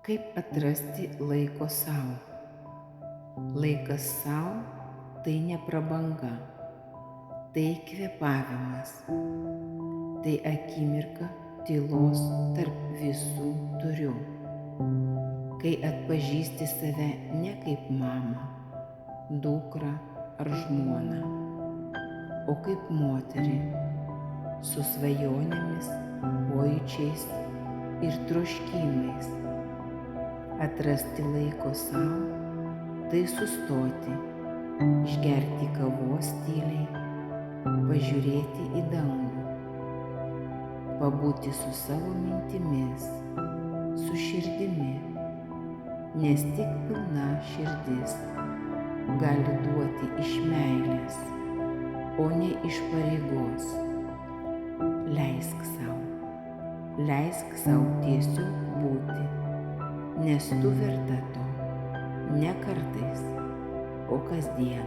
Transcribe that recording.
Kaip atrasti laiko sau? Laikas sau tai ne prabanga, tai kvėpavimas, tai akimirka tylos tarp visų turiu, kai atpažįsti save ne kaip mamą, dukrą ar žmoną, o kaip moterį su svajonėmis, pojūčiais ir troškimais. Atrasti laiko sau tai sustoti, išgerti kavos tyliai, pažiūrėti į dangų, pabūti su savo mintimis, su širdimi, nes tik pilna širdis gali duoti iš meilės, o ne iš pareigos. Leisk sau tiesiog būti, nes tu verta to, ne kartais, o kasdien.